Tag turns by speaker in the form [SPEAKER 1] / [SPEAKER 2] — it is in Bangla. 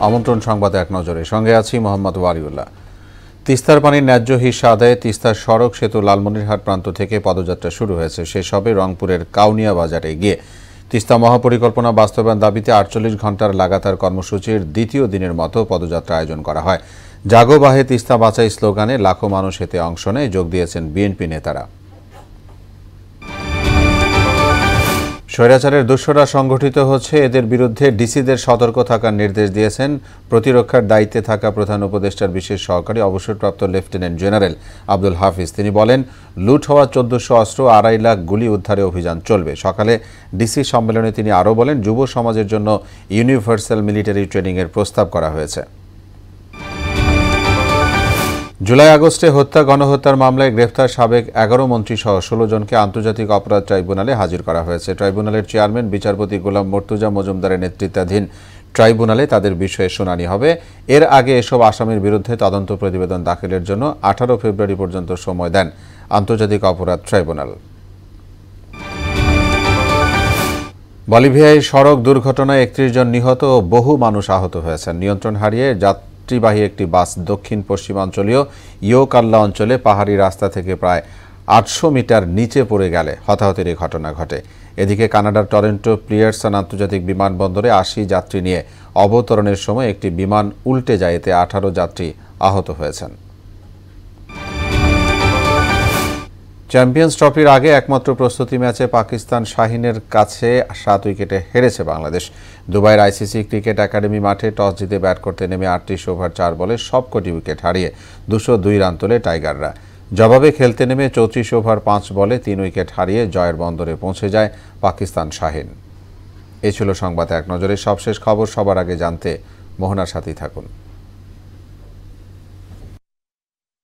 [SPEAKER 1] আমন্ত্রণ সংবাদ এক নজরে, সঙ্গে আছি মোহাম্মদ ওয়ালিউল্লাহ। তিস্তার পানির ন্যায্য হিস্যা আদায়ে তিস্তার সড়ক সেতু লালমনিরহাট প্রান্ত থেকে পদযাত্রা শুরু হয়েছে। শেষ হবে রংপুরের কাউনিয়া বাজারে গিয়ে। তিস্তা মহাপরিকল্পনা বাস্তবায়ন দাবিতে ৪৮ ঘণ্টার লাগাতার কর্মসূচির দ্বিতীয় দিনের মতো পদযাত্রা আয়োজন করা হয়। জাগো বাহে তিস্তা বাঁচাই স্লোগানে লাখো মানুষ এতে অংশ নেয়। যোগ দিয়েছেন বিএনপি নেতারা। স্বৈরাচারের দোসররা সংগঠিত হচ্ছে, এদের বিরুদ্ধে ডিসিদের সতর্ক থাকার নির্দেশ দিয়েছেন প্রতিরক্ষার দায়িত্বে থাকা প্রধান উপদেষ্টার বিশেষ সহকারী অবসরপ্রাপ্ত লেফটেন্যান্ট জেনারেল আব্দুল হাফিজ। তিনি বলেন, লুট হওয়া ১৪০০ অস্ত্র, ২.৫ লাখ গুলি উদ্ধারে অভিযান চলবে। সকালে ডিসি সম্মেলনে তিনি আরও বলেন, যুব সমাজের জন্য ইউনিভার্সাল মিলিটারি ট্রেনিংয়ের প্রস্তাব করা হয়েছে। জুলাই আগস্টে হত্যা গণহত্যার মামলায় গ্রেফতার সাবেক ১১ মন্ত্রীসহ ১৬ জনকে আন্তর্জাতিক অপরাধ ট্রাইব্যুনালে হাজির করা হয়েছে। ট্রাইব্যুনালের চেয়ারম্যান বিচারপতি গোলাম মর্তুজা মজুমদারের নেতৃত্বাধীন ট্রাইব্যুনালে তাদের বিষয়ে শুনানি হবে। এর আগে এসব আসামির বিরুদ্ধে তদন্ত প্রতিবেদন দাখিলের জন্য ১৮ ফেব্রুয়ারি পর্যন্ত সময় দেন আন্তর্জাতিক অপরাধ ট্রাইব্যুনাল। বলিভিয়ায় সড়ক দুর্ঘটনায় ৩১ জন নিহত ও বহু মানুষ আহত হয়েছেন। নিয়ন্ত্রণ হারিয়ে যাত্রীবাহী একটি বাস দক্ষিণ পশ্চিমাঞ্চলীয় ইয়োকাল্লা অঞ্চলে পাহাড়ি রাস্তা থেকে প্রায় ৮০০ মিটার নিচে পড়ে গেলে হতাহতের এই ঘটনা ঘটে। এদিকে কানাডার টরন্টো পিয়ারসন আন্তর্জাতিক বিমানবন্দরে ৮০ যাত্রী নিয়ে অবতরণের সময় একটি বিমান উল্টে যায়, এতে ১৮ যাত্রী আহত হয়েছেন। চ্যাম্পিয়ন্স ট্রফির আগে একমাত্র প্রস্তুতি ম্যাচে পাকিস্তান শাহিনের কাছে ৭ উইকেটে হেরেছে বাংলাদেশ। দুবাইয়ের আইসিসি ক্রিকেট একাডেমি মাঠে টস জিতে ব্যাট করতে নেমে ৩৮ ওভার ৪ বলে সবকটি উইকেট হারিয়ে ২০২ রান তোলে টাইগাররা। জবাবে খেলতে নেমে ৩৪ ওভার ৫ বলে ৩ উইকেট হারিয়ে জয়ের বন্দরে পৌঁছে যায় পাকিস্তান শাহিন। এ ছিল সংবাদ এক নজরে। সবশেষ খবর সবার আগে জানতে মোহনার সাথেই থাকুন।